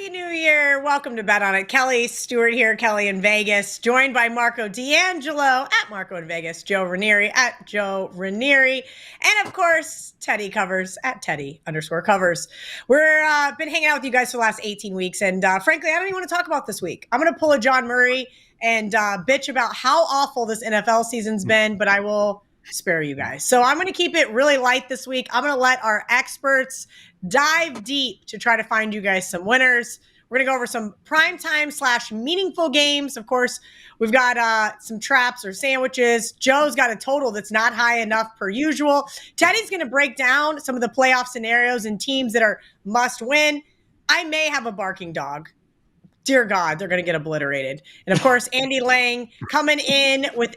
Happy New Year. Welcome to Bet On It. Kelly Stewart here, Kelly in Vegas, joined by Marco D'Angelo at Marco in Vegas, Joe Raineri at Joe Raineri, and of course, Teddy Covers at Teddy_Covers. We're been hanging out with you guys for the last 18 weeks, and frankly, I don't even want to talk about this week. I'm going to pull a John Murray and bitch about how awful this NFL season's been, but I will spare you guys. So I'm going to keep it really light this week. I'm going to let our experts dive deep to try to find you guys some winners. We're going to go over some primetime / meaningful games. Of course, we've got some traps or sandwiches. Joe's got a total that's not high enough per usual. Teddy's going to break down some of the playoff scenarios and teams that are must win. I may have a barking dog. Dear God, they're going to get obliterated. And of course, Andy Lang coming in with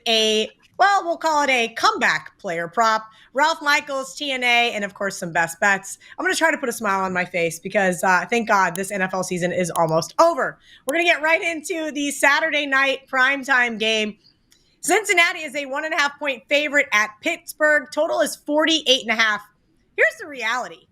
we'll call it a comeback player prop. Ralph Michaels, TNA, and of course, some best bets. I'm going to try to put a smile on my face because thank God this NFL season is almost over. We're going to get right into the Saturday night primetime game. Cincinnati is a 1.5 point favorite at Pittsburgh. Total is 48.5. Here's the reality.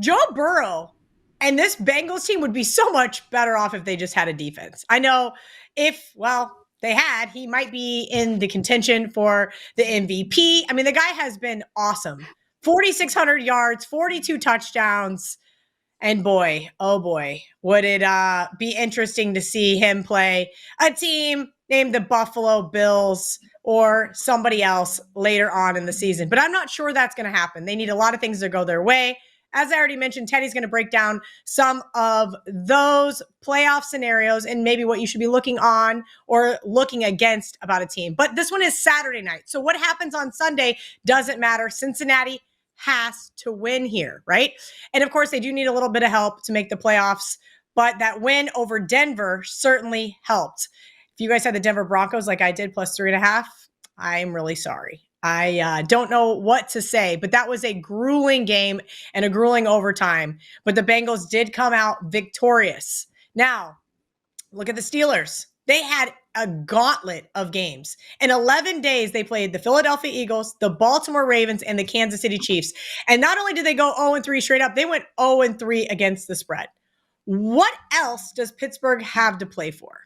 Joe Burrow and this Bengals team would be so much better off if they just had a defense. I know he might be in the contention for the MVP. I mean, the guy has been awesome. 4,600 yards, 42 touchdowns. And boy, oh boy, would it be interesting to see him play a team named the Buffalo Bills or somebody else later on in the season. But I'm not sure that's going to happen. They need a lot of things to go their way. As I already mentioned, Teddy's going to break down some of those playoff scenarios and maybe what you should be looking on or looking against about a team. But this one is Saturday night. So what happens on Sunday doesn't matter. Cincinnati has to win here, right? And of course, they do need a little bit of help to make the playoffs, but that win over Denver certainly helped. If you guys had the Denver Broncos like I did, plus 3.5, I'm really sorry. I don't know what to say, but that was a grueling game and a grueling overtime. But the Bengals did come out victorious. Now, look at the Steelers. They had a gauntlet of games. In 11 days, they played the Philadelphia Eagles, the Baltimore Ravens, and the Kansas City Chiefs. And not only did they go 0-3 straight up, they went 0-3 against the spread. What else does Pittsburgh have to play for?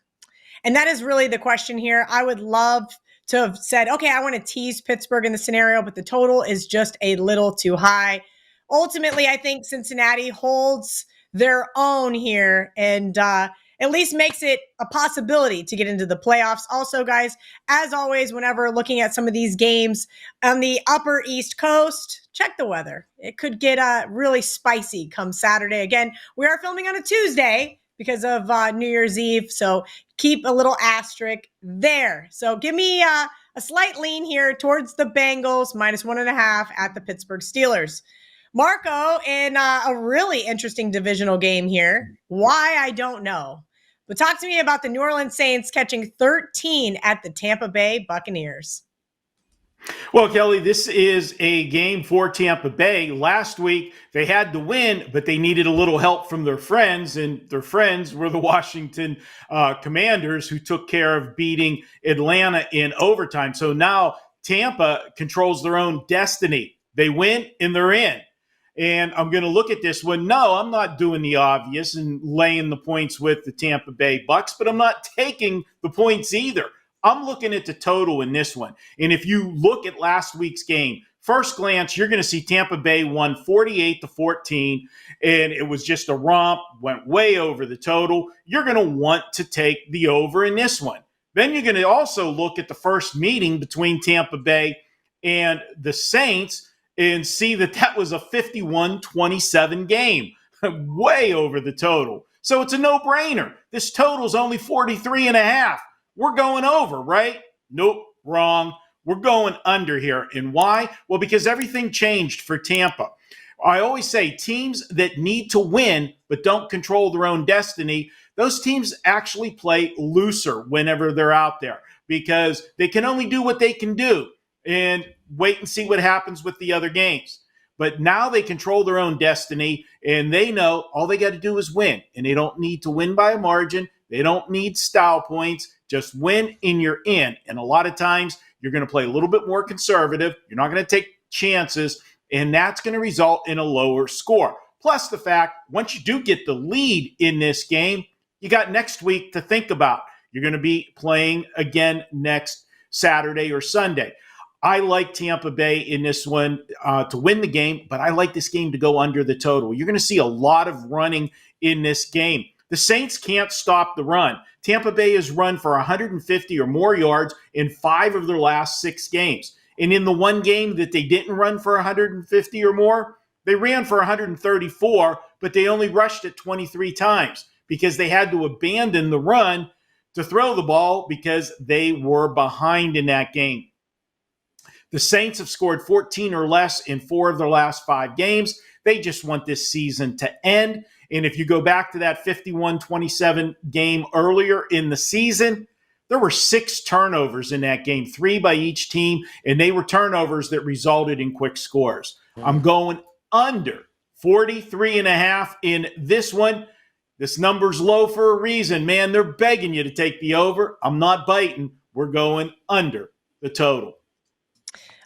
And that is really the question here. I would love to have said, okay, I want to tease Pittsburgh in the scenario, but the total is just a little too high. Ultimately, I think Cincinnati holds their own here and at least makes it a possibility to get into the playoffs. Also, guys, as always, whenever looking at some of these games on the upper East Coast, check the weather. It could get really spicy come Saturday. Again, we are filming on a Tuesday because of New Year's Eve. So keep a little asterisk there. So give me a slight lean here towards the Bengals, minus 1.5 at the Pittsburgh Steelers. Marco in a really interesting divisional game here. Why, I don't know. But talk to me about the New Orleans Saints catching 13 at the Tampa Bay Buccaneers. Well, Kelly, this is a game for Tampa Bay. Last week, they had to win, but they needed a little help from their friends, and their friends were the Washington Commanders, who took care of beating Atlanta in overtime. So now Tampa controls their own destiny. They win, and they're in. And I'm going to look at this one. No, I'm not doing the obvious and laying the points with the Tampa Bay Bucks, but I'm not taking the points either. I'm looking at the total in this one. And if you look at last week's game, first glance, you're going to see Tampa Bay won 48-14, and it was just a romp, went way over the total. You're going to want to take the over in this one. Then you're going to also look at the first meeting between Tampa Bay and the Saints and see that that was a 51-27 game, way over the total. So it's a no-brainer. This total is only 43.5. We're going over, right? Nope, wrong. We're going under here. And why? Well, because everything changed for Tampa. I always say teams that need to win but don't control their own destiny, those teams actually play looser whenever they're out there because they can only do what they can do and wait and see what happens with the other games. But now they control their own destiny, and they know all they got to do is win. And they don't need to win by a margin. They don't need style points. Just win and you're in. And a lot of times you're going to play a little bit more conservative. You're not going to take chances, and that's going to result in a lower score. Plus the fact, once you do get the lead in this game, you got next week to think about. You're going to be playing again next Saturday or Sunday. I like Tampa Bay in this one to win the game, but I like this game to go under the total. You're going to see a lot of running in this game. The Saints can't stop the run. Tampa Bay has run for 150 or more yards in 5 of their last 6 games. And in the one game that they didn't run for 150 or more, they ran for 134, but they only rushed it 23 times because they had to abandon the run to throw the ball because they were behind in that game. The Saints have scored 14 or less in 4 of their last 5 games. They just want this season to end. And if you go back to that 51-27 game earlier in the season, there were 6 turnovers in that game, 3 by each team, and they were turnovers that resulted in quick scores. I'm going under 43.5 in this one. This number's low for a reason, man. They're begging you to take the over. I'm not biting. We're going under the total.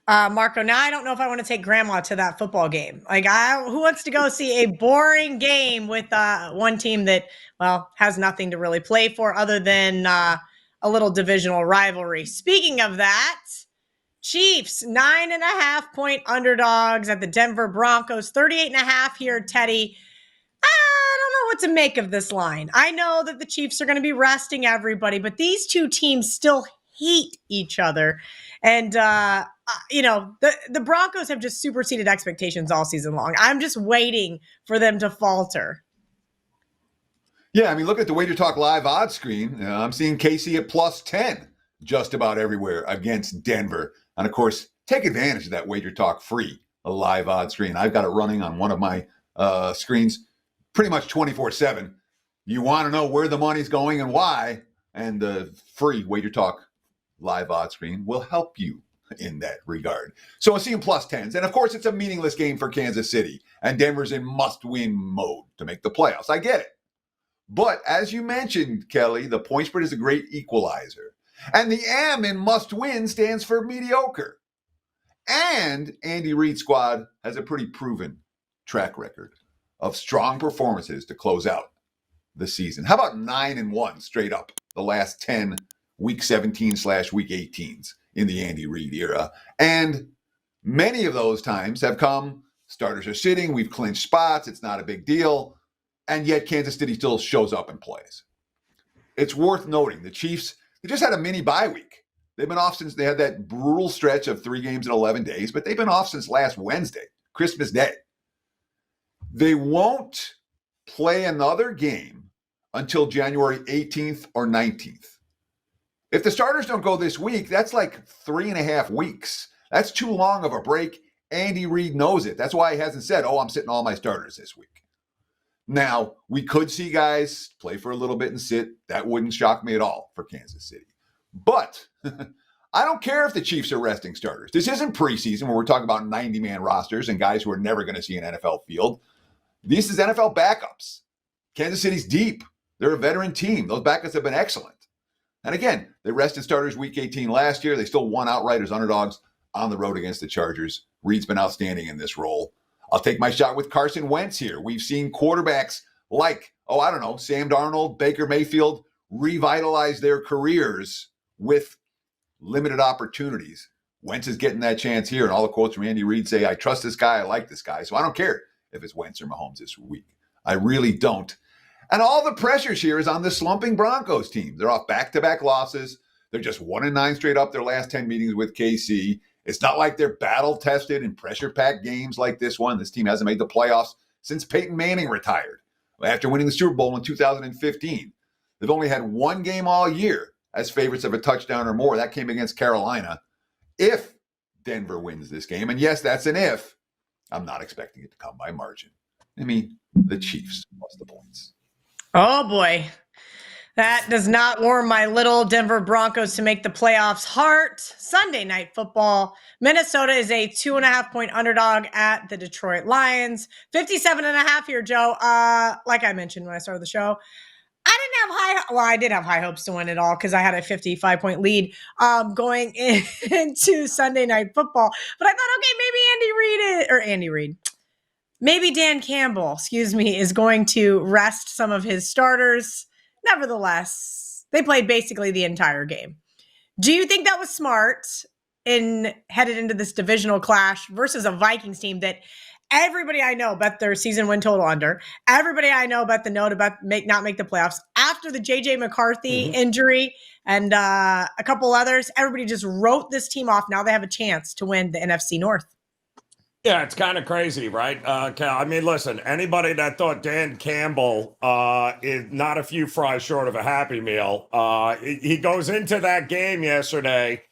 Marco, now I don't know if I want to take grandma to that football game. Like, who wants to go see a boring game with one team that, well, has nothing to really play for other than a little divisional rivalry? Speaking of that, Chiefs, 9.5-point underdogs at the Denver Broncos, 38.5 here, Teddy. I don't know what to make of this line. I know that the Chiefs are going to be resting everybody, but these two teams still hate each other. And, the Broncos have just superseded expectations all season long. I'm just waiting for them to falter. Yeah, I mean, look at the Wager Talk live odds screen. I'm seeing KC at +10 just about everywhere against Denver. And, of course, take advantage of that Wager Talk free live odds screen. I've got it running on one of my screens pretty much 24/7. You want to know where the money's going and why, and the free Wager Talk live odds screen will help you in that regard. So I see them +10s. And of course, it's a meaningless game for Kansas City. And Denver's in must-win mode to make the playoffs. I get it. But as you mentioned, Kelly, the point spread is a great equalizer. And the M in must-win stands for mediocre. And Andy Reid's squad has a pretty proven track record of strong performances to close out the season. How about 9-1 straight up the last 10 Week 17/Week 18s in the Andy Reid era? And many of those times have come, starters are sitting, we've clinched spots, it's not a big deal, and yet Kansas City still shows up and plays. It's worth noting, the Chiefs, they just had a mini bye week. They've been off since they had that brutal stretch of 3 games in 11 days, but they've been off since last Wednesday, Christmas Day. They won't play another game until January 18th or 19th. If the starters don't go this week, that's like 3.5 weeks. That's too long of a break. Andy Reid knows it. That's why he hasn't said, I'm sitting all my starters this week. Now, we could see guys play for a little bit and sit. That wouldn't shock me at all for Kansas City. But I don't care if the Chiefs are resting starters. This isn't preseason where we're talking about 90-man rosters and guys who are never going to see an NFL field. This is NFL backups. Kansas City's deep. They're a veteran team. Those backups have been excellent. And again, they rested starters week 18 last year. They still won outright as underdogs on the road against the Chargers. Reid's been outstanding in this role. I'll take my shot with Carson Wentz here. We've seen quarterbacks like, Sam Darnold, Baker Mayfield revitalize their careers with limited opportunities. Wentz is getting that chance here. And all the quotes from Andy Reid say, I trust this guy. I like this guy. So I don't care if it's Wentz or Mahomes this week. I really don't. And all the pressures here is on the slumping Broncos team. They're off back-to-back losses. They're just 1-9 straight up their last 10 meetings with KC. It's not like they're battle-tested in pressure-packed games like this one. This team hasn't made the playoffs since Peyton Manning retired after winning the Super Bowl in 2015. They've only had 1 game all year as favorites of a touchdown or more. That came against Carolina. If Denver wins this game, and yes, that's an if, I'm not expecting it to come by margin. I mean, the Chiefs plus the points. Oh, boy. That does not warm my little Denver Broncos to make the playoffs heart. Sunday night football. Minnesota is a 2.5-point underdog at the Detroit Lions. 57.5 here, Joe. Like I mentioned when I started the show, I did have high hopes to win it all because I had a 55-point lead going into Sunday night football. But I thought, okay, maybe Andy Reid. maybe Dan Campbell, is going to rest some of his starters. Nevertheless, they played basically the entire game. Do you think that was smart in headed into this divisional clash versus a Vikings team that everybody I know bet their season win total under? Everybody I know bet the no to not make the playoffs after the JJ McCarthy injury and a couple others. Everybody just wrote this team off. Now they have a chance to win the NFC North. Yeah, it's kind of crazy, right, Cal? I mean, listen, anybody that thought Dan Campbell is not a few fries short of a Happy Meal, he goes into that game yesterday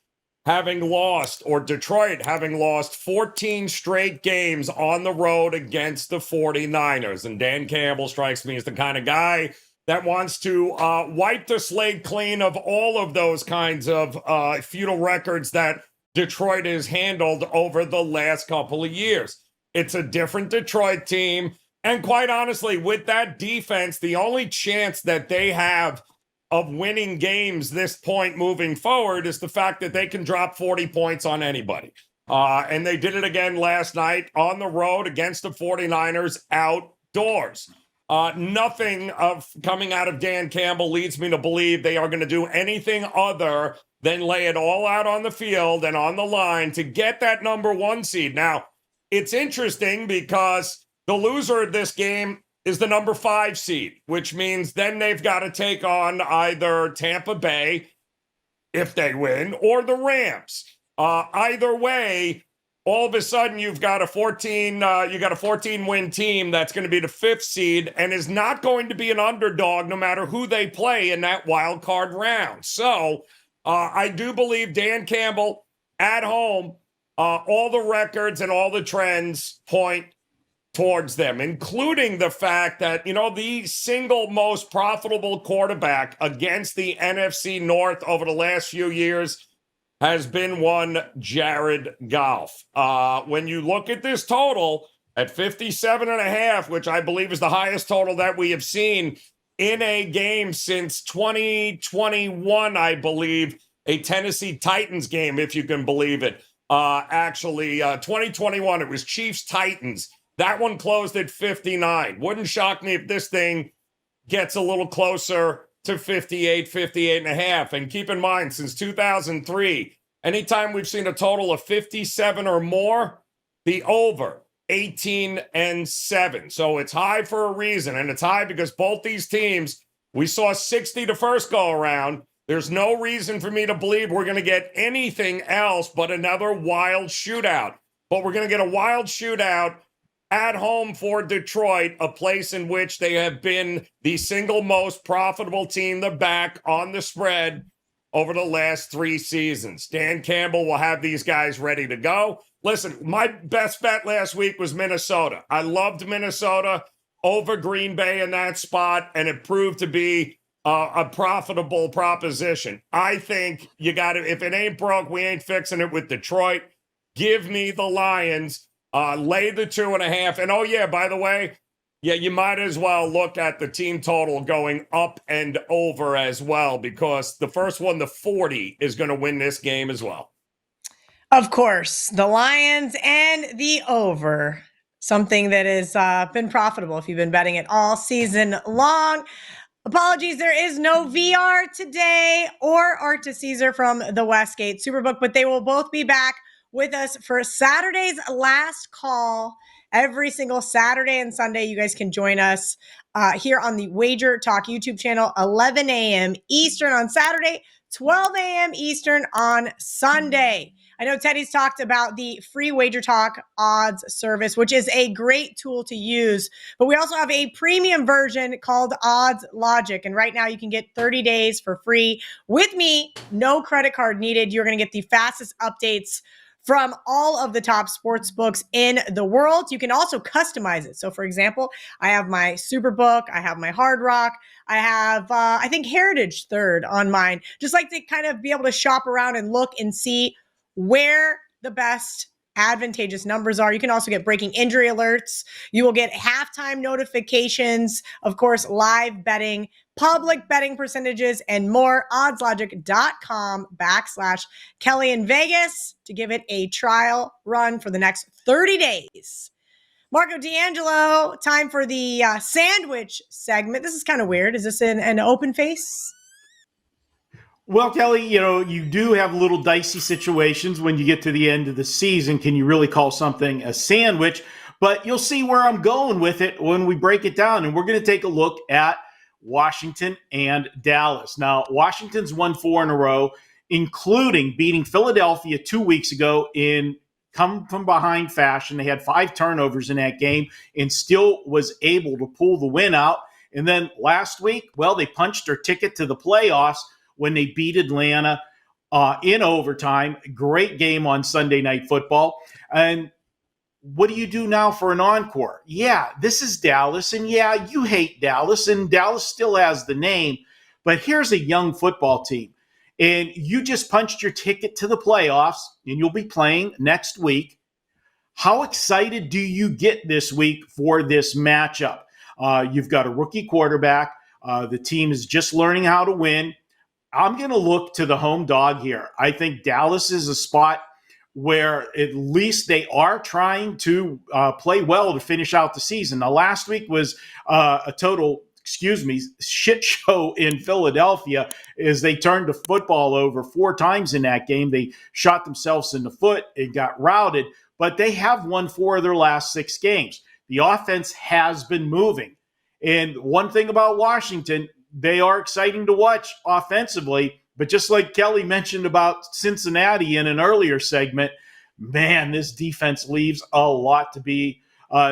having lost, or Detroit having lost 14 straight games on the road against the 49ers. And Dan Campbell strikes me as the kind of guy that wants to wipe the slate clean of all of those kinds of feudal records that Detroit has handled over the last couple of years. It's a different Detroit team. And quite honestly, with that defense, the only chance that they have of winning games this point moving forward is the fact that they can drop 40 points on anybody. And they did it again last night on the road against the 49ers outdoors. Nothing of coming out of Dan Campbell leads me to believe they are going to do anything other than lay it all out on the field and on the line to get that number 1 seed. Now, it's interesting because the loser of this game is the number 5 seed, which means then they've got to take on either Tampa Bay, if they win, or the Rams. Either way, all of a sudden you've got a 14-win team that's going to be the 5th seed and is not going to be an underdog no matter who they play in that wild card round. So I do believe Dan Campbell at home, all the records and all the trends point towards them, including the fact that, the single most profitable quarterback against the NFC North over the last few years has been one Jared Goff. When you look at this total at 57.5, which I believe is the highest total that we have seen in a game since 2021, I believe, a Tennessee Titans game, if you can believe it. 2021, it was Chiefs-Titans. That one closed at 59. Wouldn't shock me if this thing gets a little closer to 58 and a half. And keep in mind, since 2003, anytime we've seen a total of 57 or more, the over 18-7. So it's high for a reason. And it's high because both these teams, we saw 60 the first go around. There's no reason for me to believe we're going to get anything else but another wild shootout. But we're going to get a wild shootout at home for Detroit, a place in which they have been the single most profitable team to back on the spread over the last 3 seasons. Dan Campbell will have these guys ready to go. Listen, my best bet last week was Minnesota. I loved Minnesota over Green Bay in that spot, and it proved to be a profitable proposition. I think you got to, if it ain't broke, we ain't fixing it with Detroit. Give me the Lions. Lay the 2.5. And oh, yeah, by the way, you might as well look at the team total going up and over as well, because the first one, the 40, is going to win this game as well. Of course, the Lions and the over, something that has been profitable if you've been betting it all season long. Apologies, there is no VR today or Art to Caesar from the Westgate Superbook, but they will both be back with us for Saturday's last call. Every single Saturday and Sunday, you guys can join us here on the Wager Talk YouTube channel, 11 a.m. Eastern on Saturday, 12 a.m. Eastern on Sunday. I know Teddy's talked about the free Wager Talk odds service, which is a great tool to use, but we also have a premium version called Odds Logic. And right now you can get 30 days for free with me, no credit card needed. You're going to get the fastest updates from all of the top sports books in the world. You can also customize it. So for example, I have my Superbook, I have my Hard Rock, I have, I think Heritage third on mine. Just like to kind of be able to shop around and look and see where the best advantageous numbers are. You can also get breaking injury alerts. You will get halftime notifications, of course, live betting, public betting percentages, and more. Oddslogic.com/Kelly in Vegas to give it a trial run for the next 30 days. Marco D'Angelo, time for the sandwich segment. This is kind of weird. Is this an open face? Well, Kelly, you do have little dicey situations when you get to the end of the season. Can you really call something a sandwich? But you'll see where I'm going with it when we break it down. And we're going to take a look at Washington and Dallas. Now, Washington's won 4 in a row, including beating Philadelphia 2 weeks ago in come from behind fashion. They had 5 turnovers in that game and still was able to pull the win out. And then last week, well, they punched their ticket to the playoffs when they beat Atlanta in overtime. Great game on Sunday Night Football. And what do you do now for an encore? Yeah, this is Dallas. And yeah, you hate Dallas. And Dallas still has the name. But here's a young football team. And you just punched your ticket to the playoffs. And you'll be playing next week. How excited do you get this week for this matchup? You've got a rookie quarterback. The team is just learning how to win. I'm going to look to the home dog here. I think Dallas is a spot where at least they are trying to play well to finish out the season. Now, last week was a total, shit show in Philadelphia as they turned the football over 4 times in that game. They shot themselves in the foot and got routed, but they have won 4 of their last 6 games. The offense has been moving. And one thing about Washington, they are exciting to watch offensively, but just like Kelly mentioned about Cincinnati in an earlier segment, man, this defense leaves a lot to be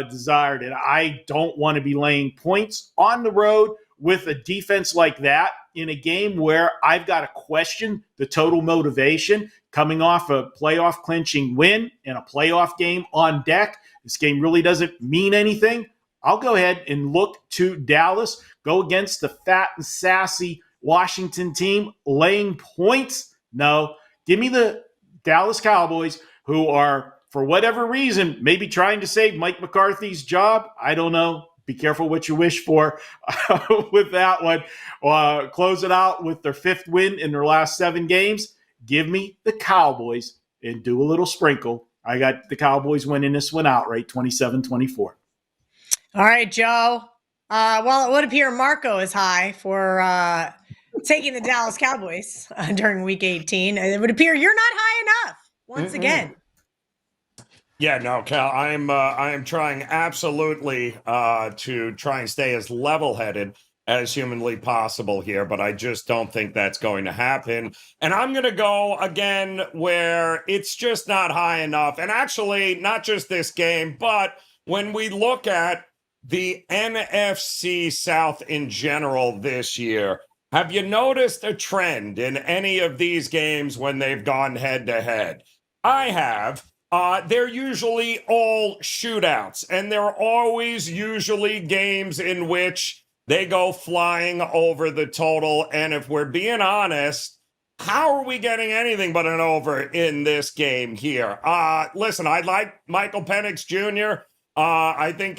desired. And I don't want to be laying points on the road with a defense like that in a game where I've got to question the total motivation coming off a playoff clinching win and a playoff game on deck. This game really doesn't mean anything. I'll go ahead and look to Dallas, go against the fat and sassy Washington team, laying points. No, give me the Dallas Cowboys, who are, for whatever reason, maybe trying to save Mike McCarthy's job. I don't know. Be careful what you wish for with that one. Close it out with their 5th win in their last 7 games. Give me the Cowboys and do a little sprinkle. I got the Cowboys winning this one outright, 27-24. All right, Joe. Well, it would appear Marco is high for taking the Dallas Cowboys during Week 18. It would appear you're not high enough once again. Yeah, no, Cal, I am trying absolutely to try and stay as level-headed as humanly possible here, but I just don't think that's going to happen. And I'm going to go again where it's just not high enough. And actually, not just this game, but when we look at the NFC South in general this year, have you noticed a trend in any of these games when they've gone head-to-head? I have. They're usually all shootouts, and they're always usually games in which they go flying over the total. And if we're being honest, how are we getting anything but an over in this game here? Listen, I like Michael Penix Jr. I think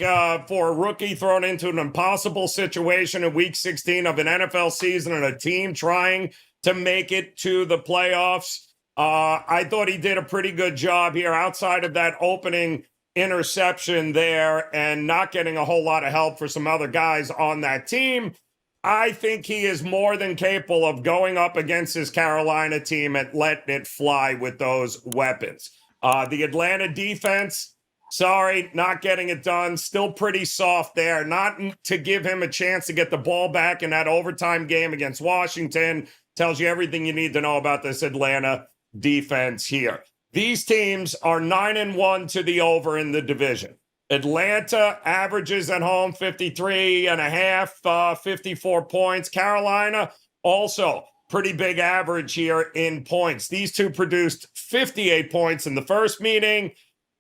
for a rookie thrown into an impossible situation in Week 16 of an NFL season and a team trying to make it to the playoffs, I thought he did a pretty good job here outside of that opening interception there and not getting a whole lot of help for some other guys on that team. I think he is more than capable of going up against his Carolina team and letting it fly with those weapons. The Atlanta defense, sorry, not getting it done. Still pretty soft there. Not to give him a chance to get the ball back in that overtime game against Washington. Tells you everything you need to know about this Atlanta defense here. These teams are 9-1 to the over in the division. Atlanta averages at home 53.5, 54 points. Carolina also pretty big average here in points. These two produced 58 points in the first meeting.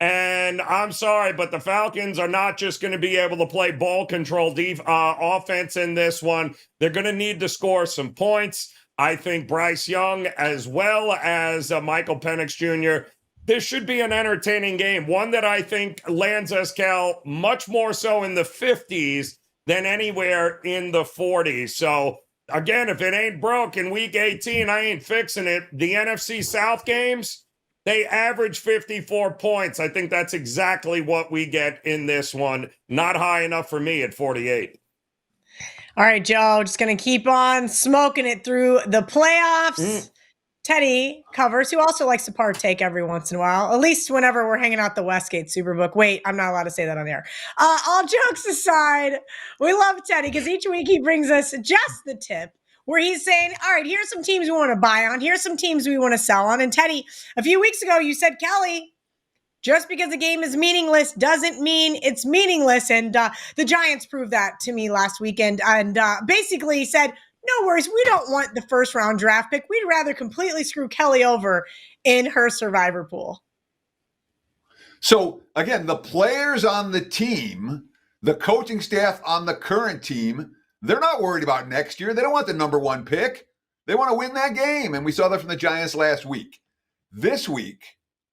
And I'm sorry, but the Falcons are not just going to be able to play ball control offense in this one. They're going to need to score some points. I think Bryce Young, as well as Michael Penix Jr., this should be an entertaining game. One that I think lands us, Cal, much more so in the 50s than anywhere in the 40s. So, again, if it ain't broke in Week 18, I ain't fixing it. The NFC South games, They average 54 points. I think that's exactly what we get in this one. Not high enough for me at 48. All right, Joe, just going to keep on smoking it through the playoffs. Teddy covers, who also likes to partake every once in a while, at least whenever we're hanging out the Westgate Superbook. Wait, I'm not allowed to say that on air. All jokes aside, we love Teddy because each week he brings us just the tip where he's saying, all right, here's some teams we want to buy on. Here's some teams we want to sell on. And Teddy, a few weeks ago, you said, Kelly, just because a game is meaningless doesn't mean it's meaningless. And the Giants proved that to me last weekend and basically said, no worries, we don't want the first round draft pick. We'd rather completely screw Kelly over in her survivor pool. So, again, the players on the team, the coaching staff on the current team, they're not worried about next year. They don't want the number one pick. They want to win that game. And we saw that from the Giants last week. This week,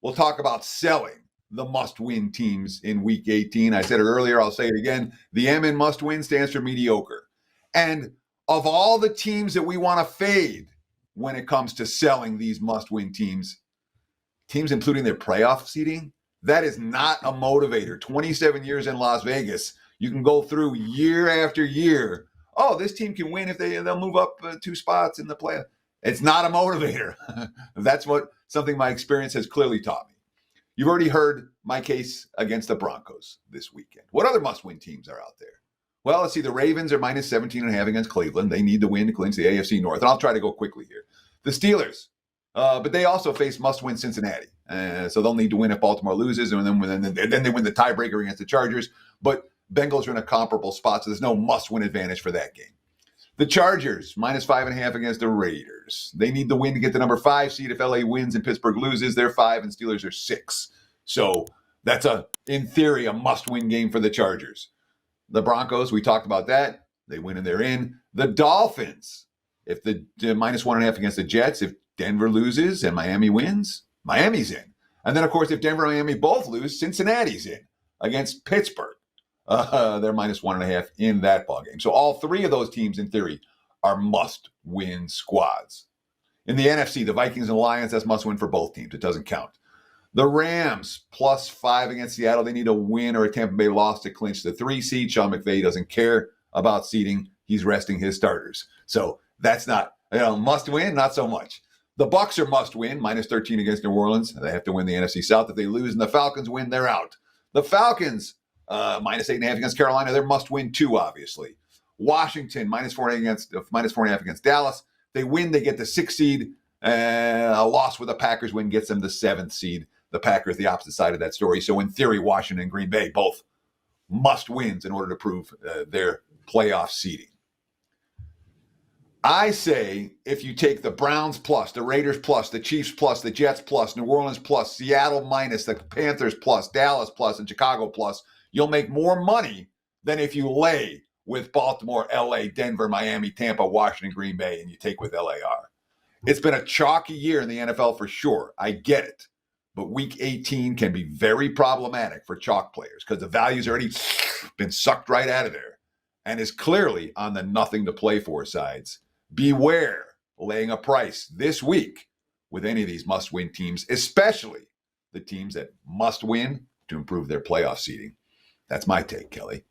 we'll talk about selling the must-win teams in Week 18. I said it earlier. I'll say it again. The M in must-win stands for mediocre. And of all the teams that we want to fade when it comes to selling these must-win teams including their playoff seeding, that is not a motivator. 27 years in Las Vegas, you can go through year after year. Oh, this team can win if they'll move up 2 spots in the playoff. It's not a motivator. That's something my experience has clearly taught me. You've already heard my case against the Broncos this weekend. What other must-win teams are out there? Well, let's see. The Ravens are minus 17.5 against Cleveland. They need to win to clinch the AFC North. And I'll try to go quickly here. The Steelers, but they also face must-win Cincinnati. So they'll need to win if Baltimore loses, and then they win the tiebreaker against the Chargers. But Bengals are in a comparable spot, so there's no must-win advantage for that game. The Chargers, minus 5.5 against the Raiders. They need the win to get the number 5 seed. If LA wins and Pittsburgh loses, they're 5 and Steelers are 6. So that's in theory, a must-win game for the Chargers. The Broncos, we talked about that. They win and they're in. The Dolphins, if the minus 1.5 against the Jets, if Denver loses and Miami wins, Miami's in. And then, of course, if Denver and Miami both lose, Cincinnati's in against Pittsburgh. They're minus 1.5 in that ballgame. So all 3 of those teams, in theory, are must-win squads. In the NFC, the Vikings and Lions, that's must-win for both teams. It doesn't count. The Rams, plus 5 against Seattle. They need a win or a Tampa Bay loss to clinch the 3 seed. Sean McVay doesn't care about seeding. He's resting his starters. So that's not, must-win, not so much. The Bucs are must-win, minus 13 against New Orleans. They have to win the NFC South. If they lose and the Falcons win, they're out. The Falcons, minus 8.5 against Carolina. They're must-win too, obviously. Washington, minus 4.5 against Dallas. They win, they get the 6th seed. A loss with the Packers win gets them the 7th seed. The Packers, the opposite side of that story. So in theory, Washington and Green Bay both must-wins in order to prove their playoff seeding. I say if you take the Browns plus, the Raiders plus, the Chiefs plus, the Jets plus, New Orleans plus, Seattle minus, the Panthers plus, Dallas plus, and Chicago plus, you'll make more money than if you lay with Baltimore, LA, Denver, Miami, Tampa, Washington, Green Bay, and you take with LAR. It's been a chalky year in the NFL for sure. I get it. But Week 18 can be very problematic for chalk players because the value's already been sucked right out of there and is clearly on the nothing to play for sides. Beware laying a price this week with any of these must-win teams, especially the teams that must win to improve their playoff seeding. That's my take, Kelly.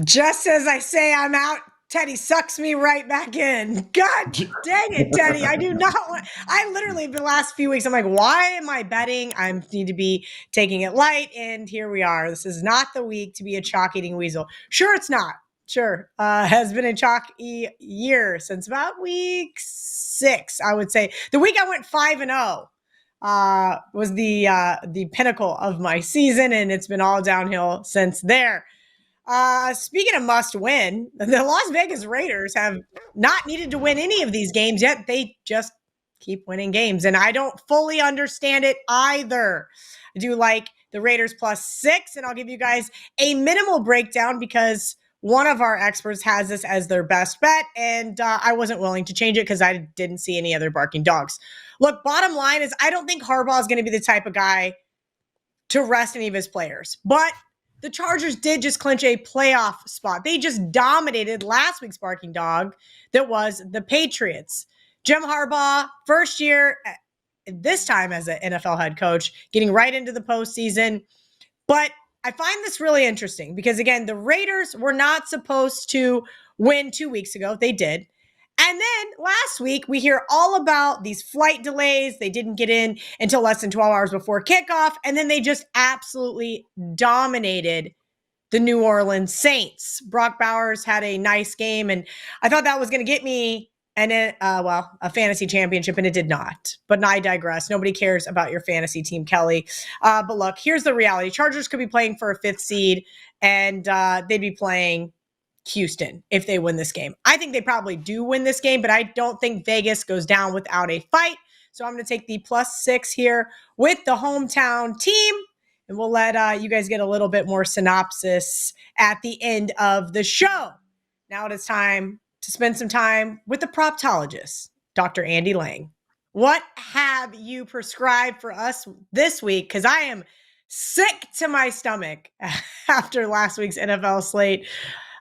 Just as I say I'm out, Teddy sucks me right back in. God dang it, Teddy. I do not want, I literally, the last few weeks, I'm like, why am I betting? I need to be taking it light. And here we are. This is not the week to be a chalk eating weasel. Sure, it's not. Sure. Has been a chalky year since about week 6, I would say. The week I went 5-0 was the pinnacle of my season, and it's been all downhill since there. Speaking of must win, the Las Vegas Raiders have not needed to win any of these games yet. They just keep winning games, and I don't fully understand it either. I do like the Raiders plus 6, and I'll give you guys a minimal breakdown because one of our experts has this as their best bet, and I wasn't willing to change it because I didn't see any other barking dogs. Look, bottom line is I don't think Harbaugh is going to be the type of guy to rest any of his players, but the Chargers did just clinch a playoff spot. They just dominated last week's barking dog that was the Patriots. Jim Harbaugh, first year, this time as an NFL head coach, getting right into the postseason. But I find this really interesting because, again, the Raiders were not supposed to win 2 weeks ago. They did. And then last week, we hear all about these flight delays. They didn't get in until less than 12 hours before kickoff. And then they just absolutely dominated the New Orleans Saints. Brock Bowers had a nice game, and I thought that was going to get me a fantasy championship, and it did not. But I digress. Nobody cares about your fantasy team, Kelly. But look, here's the reality. Chargers could be playing for a 5th seed, and they'd be playing Houston if they win this game. I think they probably do win this game, but I don't think Vegas goes down without a fight. So I'm going to take the +6 here with the hometown team. And we'll let you guys get a little bit more synopsis at the end of the show. Now it is time to spend some time with the proptologist, Dr. Andy Lang. What have you prescribed for us this week? Because I am sick to my stomach after last week's NFL slate.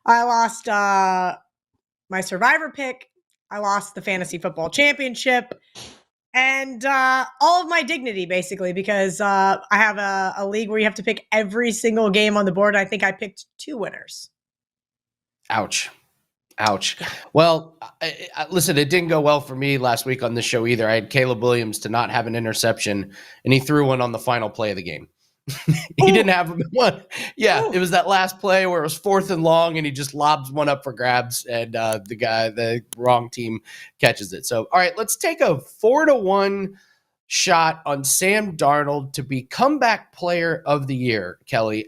I lost my survivor pick. I lost the fantasy football championship. And all of my dignity, basically, because I have a league where you have to pick every single game on the board. I think I picked 2 winners. Ouch. Well, listen, it didn't go well for me last week on this show either. I had Caleb Williams to not have an interception, and he threw one on the final play of the game. He didn't have one. Yeah, It was that last play where it was 4th and long, and he just lobs one up for grabs, and the wrong team catches it. So, all right, let's take a 4-1 shot on Sam Darnold to be comeback player of the year, Kelly.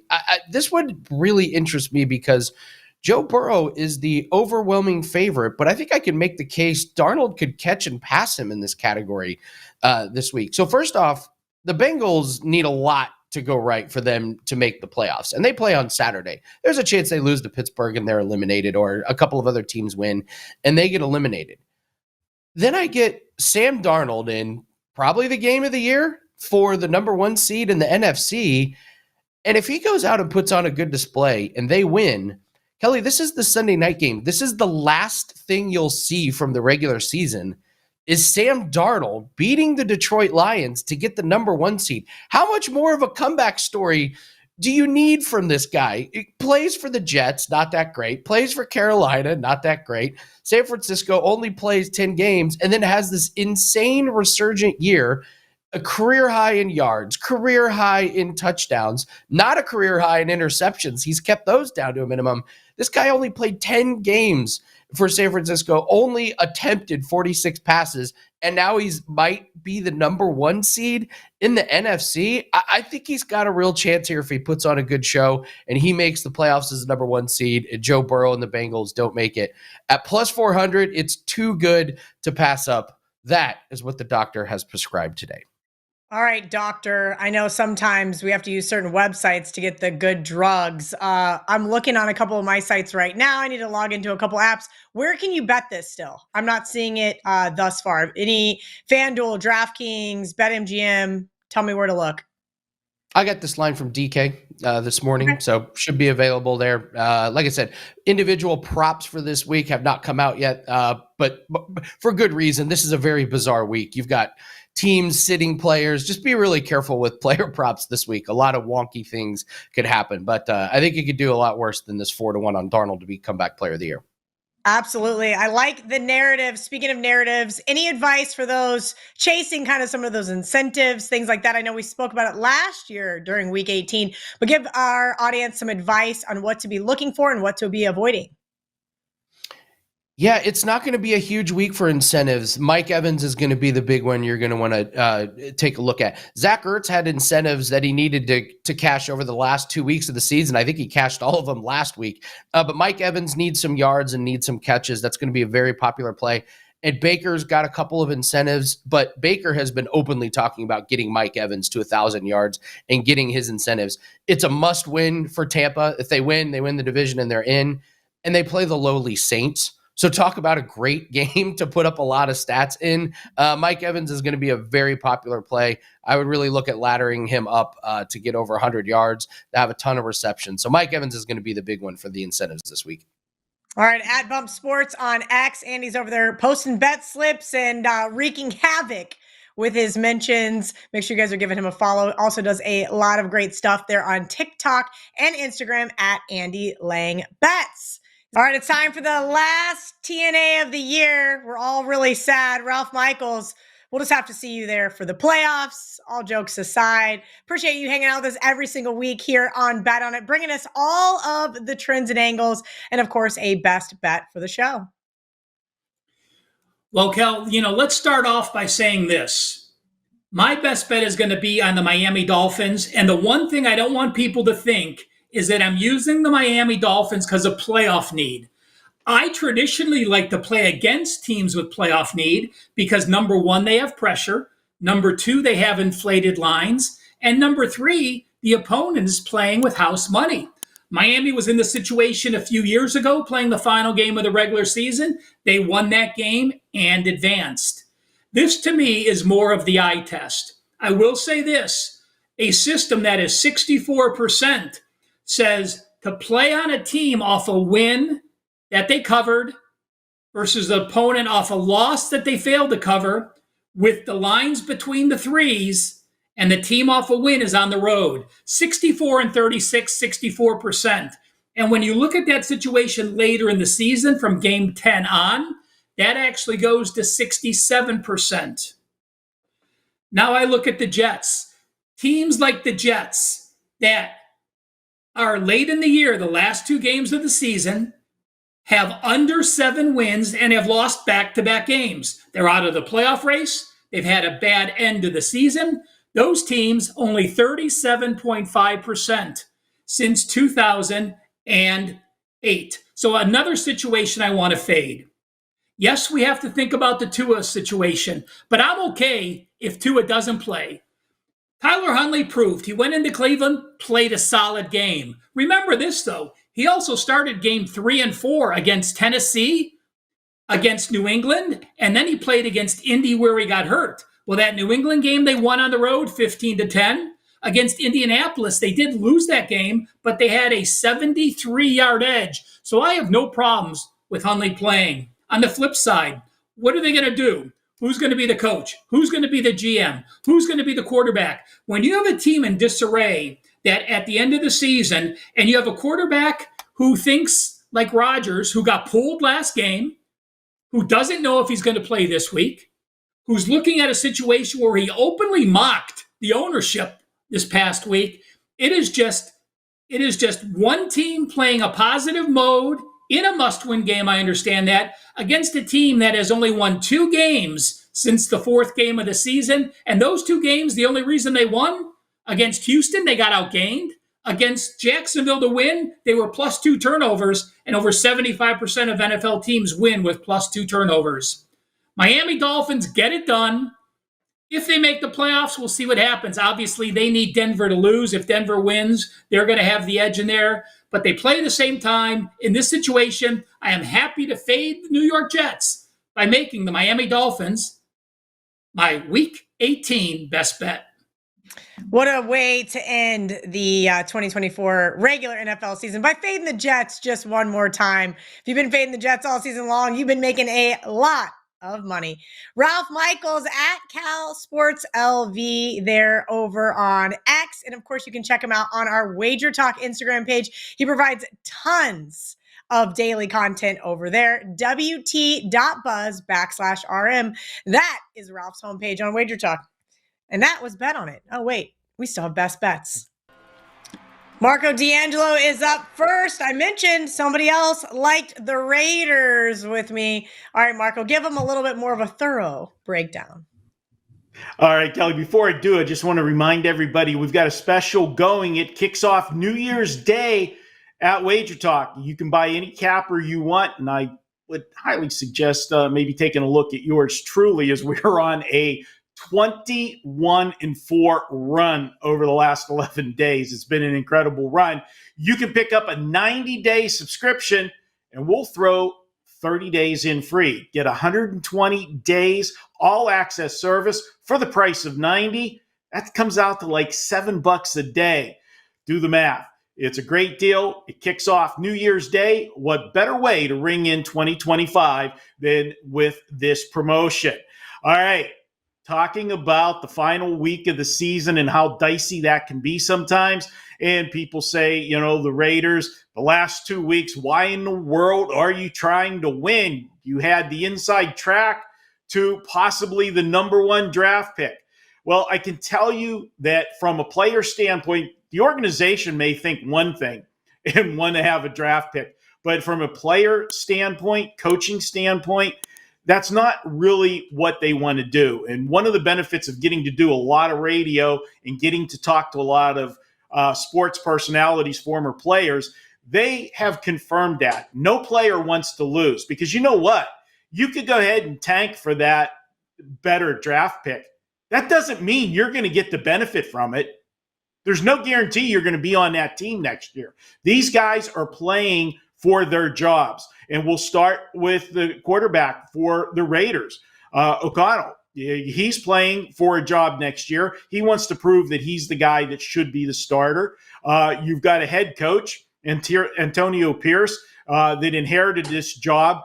This would really interest me because Joe Burrow is the overwhelming favorite, but I think I can make the case Darnold could catch and pass him in this category this week. So first off, the Bengals need a lot to go right for them to make the playoffs. And they play on Saturday. There's a chance they lose to Pittsburgh and they're eliminated, or a couple of other teams win and they get eliminated. Then I get Sam Darnold in probably the game of the year for the number 1 seed in the NFC. And if he goes out and puts on a good display and they win, Kelly, this is the Sunday night game. This is the last thing you'll see from the regular season is Sam Darnold beating the Detroit Lions to get the number 1 seed. How much more of a comeback story do you need from this guy? He plays for the Jets, not that great. Plays for Carolina, not that great. San Francisco only plays 10 games and then has this insane resurgent year, a career high in yards, career high in touchdowns, not a career high in interceptions. He's kept those down to a minimum. This guy only played 10 games for San Francisco, only attempted 46 passes, and now he's might be the number 1 seed in the NFC. I think he's got a real chance here if he puts on a good show and he makes the playoffs as the number 1 seed, and Joe Burrow and the Bengals don't make it. At +400, it's too good to pass up. That is what the doctor has prescribed today. All right, doctor. I know sometimes we have to use certain websites to get the good drugs. I'm looking on a couple of my sites right now. I need to log into a couple apps. Where can you bet this still? I'm not seeing it thus far. Any FanDuel, DraftKings, BetMGM? Tell me where to look. I got this line from DK this morning, so should be available there. Like I said, individual props for this week have not come out yet, but for good reason. This is a very bizarre week. You've got teams sitting players. Just be really careful with player props this week. A lot of wonky things could happen, but I think you could do a lot worse than this 4-1 on Darnold to be comeback player of the year. Absolutely. I like the narrative. Speaking of narratives, any advice for those chasing kind of some of those incentives, things like that? I know we spoke about it last year during week 18, but give our audience some advice on what to be looking for and what to be avoiding. Yeah, it's not going to be a huge week for incentives. Mike Evans is going to be the big one you're going to want to take a look at. Zach Ertz had incentives that he needed to cash over the last 2 weeks of the season. I think he cashed all of them last week. But Mike Evans needs some yards and needs some catches. That's going to be a very popular play. And Baker's got a couple of incentives, but Baker has been openly talking about getting Mike Evans to 1,000 yards and getting his incentives. It's a must win for Tampa. If they win the division and they're in. And they play the lowly Saints. So talk about a great game to put up a lot of stats in. Mike Evans is going to be a very popular play. I would really look at laddering him up to get over 100 yards, to have a ton of reception. So Mike Evans is going to be the big one for the incentives this week. All right, at Bump Sports on X, Andy's over there posting bet slips and wreaking havoc with his mentions. Make sure you guys are giving him a follow. Also does a lot of great stuff there on TikTok and Instagram at Andy Lang Bets. All right, it's time for the last TNA of the year. We're all really sad. Ralph Michaels, we'll just have to see you there for the playoffs. All jokes aside, appreciate you hanging out with us every single week here on Bet On It, bringing us all of the trends and angles, and of course, a best bet for the show. Well, Kel, let's start off by saying this. My best bet is going to be on the Miami Dolphins. And the one thing I don't want people to think is that I'm using the Miami Dolphins because of playoff need. I traditionally like to play against teams with playoff need because number one, they have pressure. Number two, they have inflated lines. And number three, the opponent is playing with house money. Miami was in the situation a few years ago playing the final game of the regular season. They won that game and advanced. This to me is more of the eye test. I will say this, a system that is 64% says to play on a team off a win that they covered versus the opponent off a loss that they failed to cover with the lines between the threes and the team off a win is on the road. 64 and 36, 64%. And when you look at that situation later in the season from game 10 on, that actually goes to 67%. Now I look at the Jets. Teams like the Jets that are late in the year, the last two games of the season, have under 7 wins and have lost back-to-back games. They're out of the playoff race. They've had a bad end to the season. Those teams, only 37.5% since 2008. So another situation I want to fade. Yes, we have to think about the Tua situation, but I'm okay if Tua doesn't play. Tyler Huntley proved he went into Cleveland, played a solid game. Remember this, though. He also started game 3 and 4 against Tennessee, against New England, and then he played against Indy where he got hurt. Well, that New England game, they won on the road 15-10. Against Indianapolis, they did lose that game, but they had a 73-yard edge. So I have no problems with Huntley playing. On the flip side, what are they going to do? Who's going to be the coach? Who's going to be the GM? Who's going to be the quarterback? When you have a team in disarray that at the end of the season, and you have a quarterback who thinks like Rodgers, who got pulled last game, who doesn't know if he's going to play this week, who's looking at a situation where he openly mocked the ownership this past week, it is just one team playing a positive mode in a must-win game, I understand that, against a team that has only won 2 games since the 4th game of the season. And those 2 games, the only reason they won, against Houston, they got outgained. Against Jacksonville to win, they were +2 turnovers, and over 75% of NFL teams win with +2 turnovers. Miami Dolphins get it done. If they make the playoffs, we'll see what happens. Obviously, they need Denver to lose. If Denver wins, they're going to have the edge in there. But they play at the same time. In this situation, I am happy to fade the New York Jets by making the Miami Dolphins my Week 18 best bet. What a way to end the 2024 regular NFL season by fading the Jets just one more time. If you've been fading the Jets all season long, you've been making a lot of money. Ralph Michaels at Cal Sports LV there over on X. And of course, you can check him out on our Wager Talk Instagram page. He provides tons of daily content over there. WT.buzz/RM. That is Ralph's homepage on Wager Talk. And that was Bet On It. Oh, wait, we still have best bets. Marco D'Angelo is up first. I mentioned somebody else liked the Raiders with me. All right, Marco, give them a little bit more of a thorough breakdown. All right, Kelly, before I do, I just want to remind everybody we've got a special going. It kicks off New Year's Day at Wager Talk. You can buy any capper you want, and I would highly suggest maybe taking a look at yours truly as we're on a 21-4 run over the last 11 days. It's been an incredible run. You can pick up a 90-day subscription, and we'll throw 30 days in free. Get 120 days all-access service for the price of 90. That comes out to like $7 a day. Do the math. It's a great deal. It kicks off New Year's Day. What better way to ring in 2025 than with this promotion? All right. talking about the final week of the season and how dicey that can be sometimes. And people say, you know, the Raiders, the last 2 weeks, why in the world are you trying to win? You had the inside track to possibly the number 1 draft pick. Well, I can tell you that from a player standpoint, the organization may think one thing and want to have a draft pick. But from a player standpoint, coaching standpoint, that's not really what they want to do. And one of the benefits of getting to do a lot of radio and getting to talk to a lot of sports personalities, former players, they have confirmed that no player wants to lose, because you know what? You could go ahead and tank for that better draft pick. That doesn't mean you're going to get the benefit from it. There's no guarantee you're going to be on that team next year. These guys are playing for their jobs. And we'll start with the quarterback for the Raiders, O'Connell. He's playing for a job next year. He wants to prove that he's the guy that should be the starter. You've got a head coach, Antonio Pierce, that inherited this job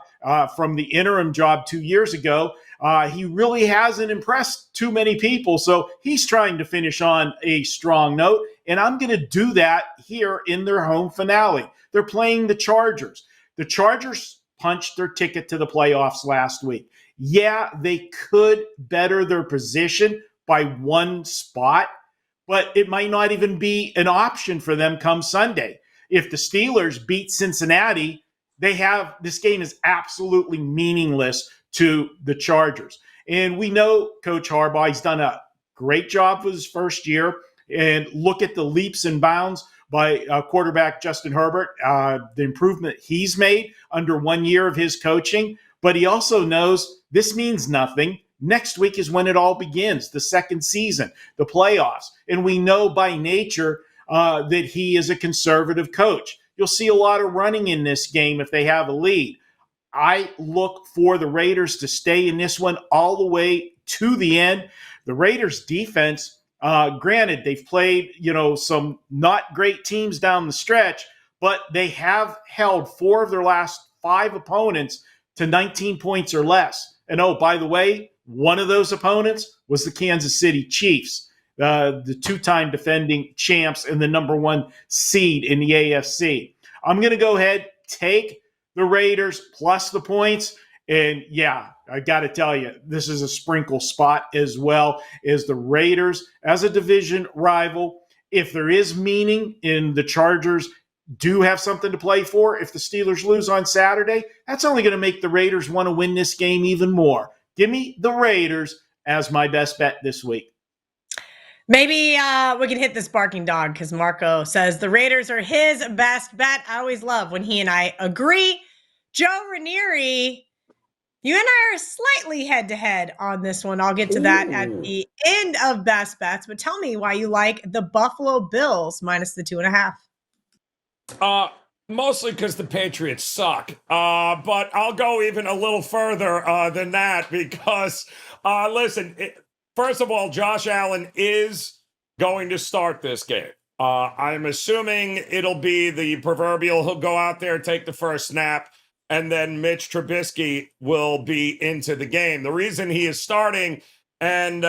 from the interim job 2 years ago. He really hasn't impressed too many people, so he's trying to finish on a strong note, and I'm going to do that here in their home finale. They're playing the Chargers. The Chargers punched their ticket to the playoffs last week. Yeah, they could better their position by 1 spot, but it might not even be an option for them come Sunday. If the Steelers beat Cincinnati, this game is absolutely meaningless to the Chargers. And we know Coach Harbaugh, he's done a great job with his first year. And look at the leaps and bounds by quarterback Justin Herbert, the improvement he's made under 1 year of his coaching. But he also knows this means nothing. Next week is when it all begins, the second season, the playoffs. And we know by nature that he is a conservative coach. You'll see a lot of running in this game if they have a lead. I look for the Raiders to stay in this one all the way to the end. The Raiders defense, granted, they've played, some not great teams down the stretch, but they have held 4 of their last 5 opponents to 19 points or less. And oh, by the way, one of those opponents was the Kansas City Chiefs, the 2-time defending champs and the number 1 seed in the AFC. I'm going to go ahead, take the Raiders plus the points. And yeah, I got to tell you, this is a sprinkle spot as well as the Raiders as a division rival. If there is meaning in the Chargers do have something to play for, if the Steelers lose on Saturday, that's only going to make the Raiders want to win this game even more. Give me the Raiders as my best bet this week. Maybe we can hit this barking dog because Marco says the Raiders are his best bet. I always love when he and I agree. Joe Raineri, you and I are slightly head-to-head on this one. I'll get to that at the end of best bets. But tell me why you like the Buffalo Bills minus the 2.5. Mostly because the Patriots suck. But I'll go even a little further than that because, listen, first of all, Josh Allen is going to start this game. I'm assuming it'll be the proverbial, he'll go out there, take the first snap, and then Mitch Trubisky will be into the game. The reason he is starting, and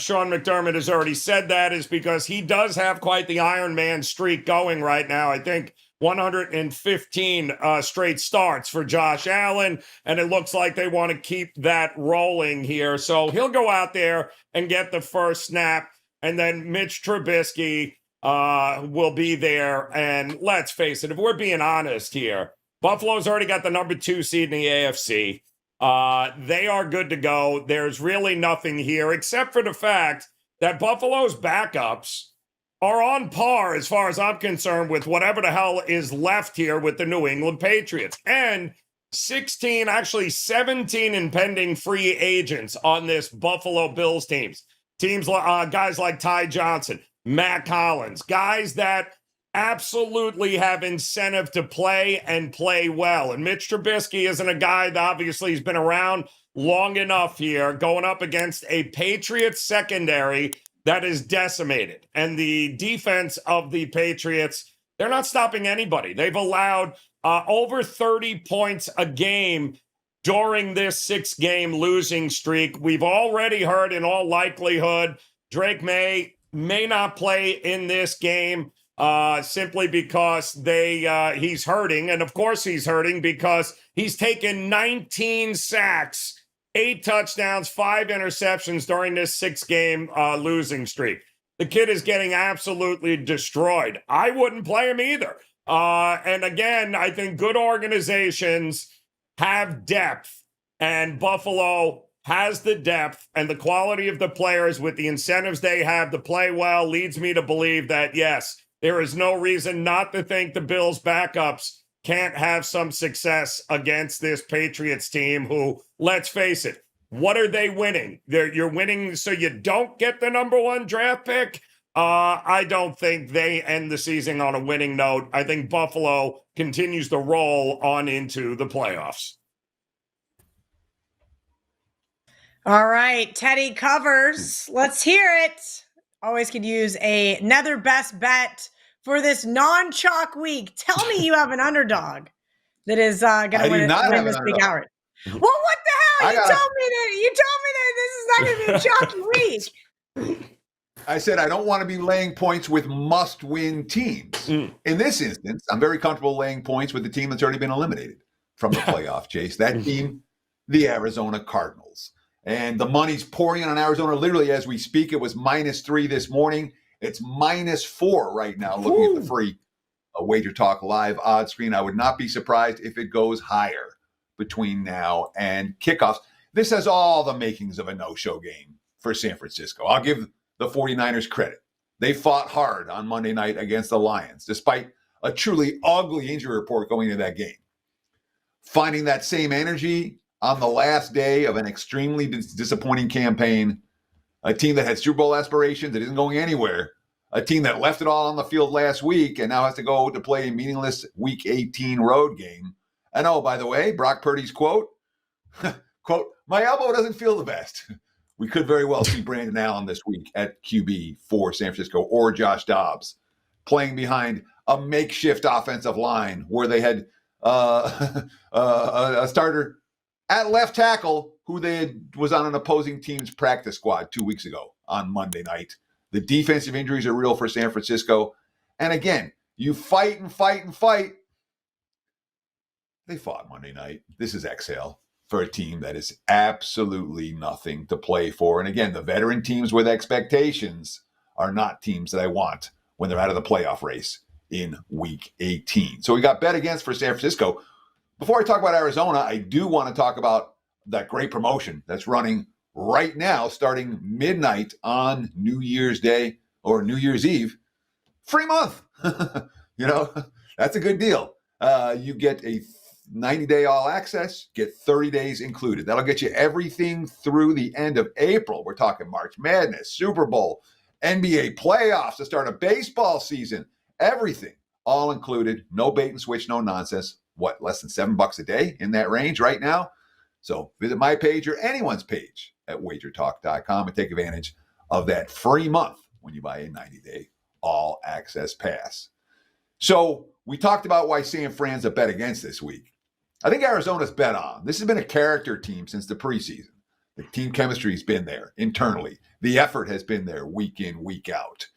Sean McDermott has already said that, is because he does have quite the Iron Man streak going right now. I think 115 straight starts for Josh Allen, and it looks like they want to keep that rolling here. So he'll go out there and get the first snap, and then Mitch Trubisky will be there. And let's face it, if we're being honest here, Buffalo's already got the number 2 seed in the AFC. They are good to go. There's really nothing here except for the fact that Buffalo's backups are on par, as far as I'm concerned, with whatever the hell is left here with the New England Patriots. And 17 impending free agents on this Buffalo Bills teams. Guys like Ty Johnson, Matt Collins, guys that absolutely have incentive to play and play well. And Mitch Trubisky isn't a guy that obviously has been around long enough here, going up against a Patriots secondary that is decimated. And the defense of the Patriots, they're not stopping anybody. They've allowed over 30 points a game during this 6-game losing streak. We've already heard, in all likelihood, Drake may not play in this game simply because he's hurting. And of course he's hurting because he's taken 19 sacks, 8 touchdowns, 5 interceptions during this 6-game losing streak. The kid is getting absolutely destroyed. I wouldn't play him either. And again, I think good organizations have depth, and Buffalo has the depth and the quality of the players with the incentives they have to play well leads me to believe that, yes, there is no reason not to think the Bills' backups can't have some success against this Patriots team who, let's face it, what are they winning? You're winning so you don't get the number 1 draft pick? I don't think they end the season on a winning note. I think Buffalo continues to roll on into the playoffs. All right, Teddy covers. Let's hear it. Always could use another best bet for this non-chalk week. Tell me you have an underdog that is going to win this big hour. Well, what the hell? You told me that this is not going to be a chalky week. I said I don't want to be laying points with must-win teams. In this instance, I'm very comfortable laying points with the team that's already been eliminated from the playoff chase. That team, the Arizona Cardinals. And the money's pouring in on Arizona literally as we speak. It was -3 this morning. It's -4 right now, looking at the free Wager Talk live odds screen. I would not be surprised if it goes higher between now and kickoffs. This has all the makings of a no-show game for San Francisco. I'll give the 49ers credit. They fought hard on Monday night against the Lions, despite a truly ugly injury report going into that game. Finding that same energy on the last day of an extremely disappointing campaign, a team that had Super Bowl aspirations that isn't going anywhere, a team that left it all on the field last week and now has to go to play a meaningless Week 18 road game. And oh, by the way, Brock Purdy's quote, my elbow doesn't feel the best. We could very well see Brandon Allen this week at QB for San Francisco, or Josh Dobbs playing behind a makeshift offensive line where they had a starter at left tackle who was on an opposing team's practice squad 2 weeks ago on Monday night. The defensive injuries are real for San Francisco. And again, you fight and fight and fight. They fought Monday night. This is exhale for a team that is absolutely nothing to play for. And again, the veteran teams with expectations are not teams that I want when they're out of the playoff race in Week 18. So we got bet against for San Francisco. Before I talk about Arizona, I do want to talk about that great promotion that's running right now, starting midnight on New Year's Day or New Year's Eve. Free month. That's a good deal. You get a 90-day all access, get 30 days included. That'll get you everything through the end of April. We're talking March Madness, Super Bowl, NBA playoffs, the start of baseball season, everything all included. No bait and switch, no nonsense. What, less than $7 a day in that range right now? So visit my page or anyone's page at wagertalk.com and take advantage of that free month when you buy a 90-day all access pass. So we talked about why San Fran's a bet against this week. I think Arizona's bet on. This has been a character team since the preseason. The team chemistry has been there internally. The effort has been there week in, week out.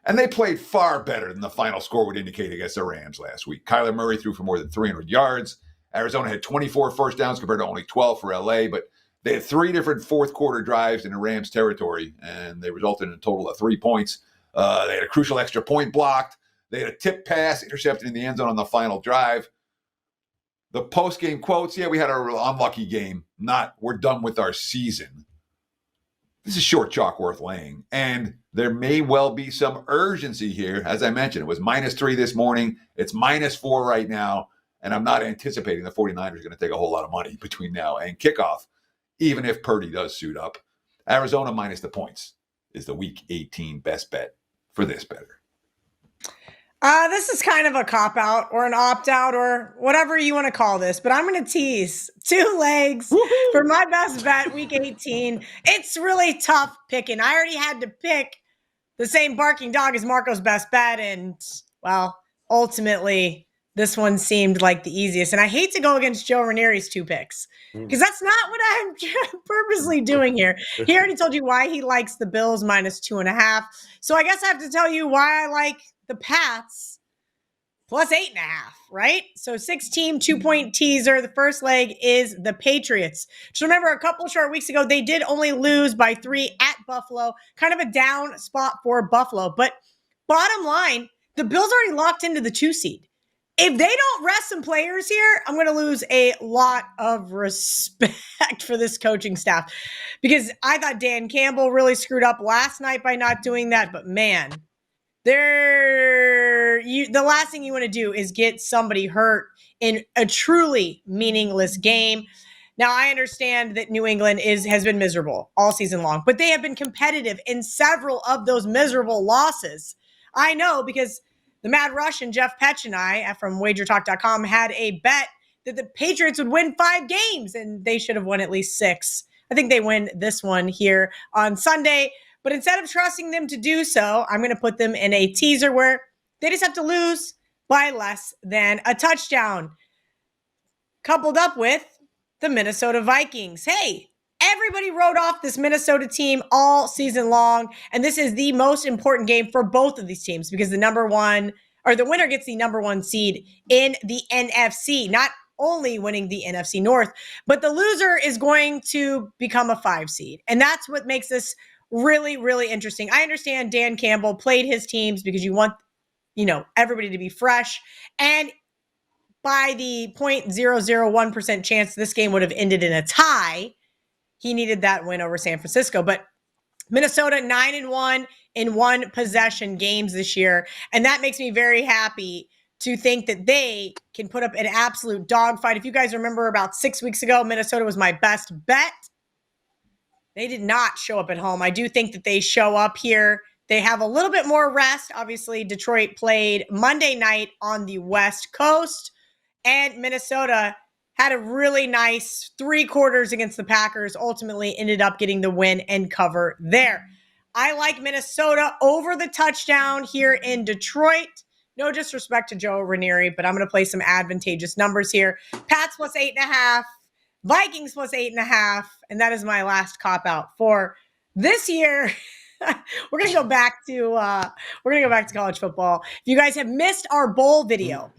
And they played far better than the final score would indicate against the Rams last week. Kyler Murray threw for more than 300 yards. Arizona had 24 first downs compared to only 12 for LA, but they had 3 different fourth quarter drives in the Rams territory, and they resulted in a total of 3 points. They had a crucial extra point blocked. They had a tip pass intercepted in the end zone on the final drive. The post-game quotes, we had an unlucky game. We're done with our season. This is short chalk worth laying. And there may well be some urgency here. As I mentioned, it was -3 this morning. It's -4 right now. And I'm not anticipating the 49ers are going to take a whole lot of money between now and kickoff, even if Purdy does suit up. Arizona minus the points is the Week 18 best bet for this bettor. This is kind of a cop-out or an opt-out or whatever you want to call this, but I'm going to tease 2 legs for my best bet, Week 18. It's really tough picking. I already had to pick the same barking dog as Marco's best bet, and, well, ultimately, this one seemed like the easiest. And I hate to go against Joe Raineri's 2 picks because that's not what I'm purposely doing here. He already told you why he likes the Bills -2.5. So I guess I have to tell you why I like the Pats +8.5, right? So 6-team, 2-point teaser. The first leg is the Patriots. Just remember, a couple short weeks ago, they did only lose by 3 at Buffalo. Kind of a down spot for Buffalo. But bottom line, the Bills already locked into the 2 seed. If they don't rest some players here, I'm going to lose a lot of respect for this coaching staff because I thought Dan Campbell really screwed up last night by not doing that. But man, the last thing you want to do is get somebody hurt in a truly meaningless game. Now, I understand that New England has been miserable all season long, but they have been competitive in several of those miserable losses. I know because the Mad Rush and Jeff Petch and I from wagertalk.com had a bet that the Patriots would win 5 games, and they should have won at least 6. I think they win this one here on Sunday. But instead of trusting them to do so, I'm going to put them in a teaser where they just have to lose by less than a touchdown. Coupled up with the Minnesota Vikings. Hey, everybody wrote off this Minnesota team all season long, and this is the most important game for both of these teams because the winner gets the number 1 seed in the NFC. Not only winning the NFC North, but the loser is going to become a 5 seed. And that's what makes this really, really interesting. I understand Dan Campbell played his teams because you want, everybody to be fresh. And by the 0.001% chance this game would have ended in a tie, he needed that win over San Francisco. But Minnesota 9-1 in 1 possession games this year. And that makes me very happy to think that they can put up an absolute dogfight. If you guys remember about 6 weeks ago, Minnesota was my best bet. They did not show up at home. I do think that they show up here. They have a little bit more rest. Obviously, Detroit played Monday night on the West Coast, and Minnesota had a really nice 3 quarters against the Packers, ultimately ended up getting the win and cover there. I like Minnesota over the touchdown here in Detroit. No disrespect to Joe Raineri, but I'm going to play some advantageous numbers here. Pats +8.5. Vikings +8.5, and that is my last cop out for this year. We're gonna go back to college football. If you guys have missed our bowl video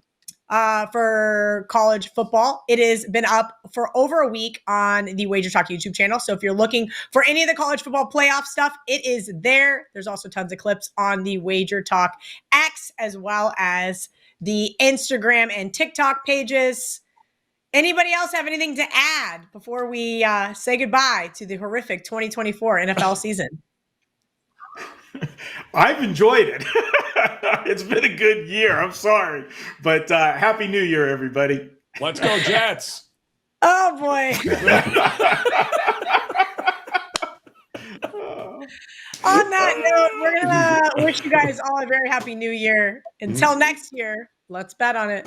for college football, it has been up for over a week on the Wager Talk YouTube channel. So if you're looking for any of the college football playoff stuff, it is there. There's also tons of clips on the Wager Talk X as well as the Instagram and TikTok pages. Anybody else have anything to add before we say goodbye to the horrific 2024 NFL season? I've enjoyed it. It's been a good year. I'm sorry. But Happy New Year, everybody. Let's go, Jets. Oh, boy. On that note, we're going to wish you guys all a very happy New Year. Until next year, let's bet on it.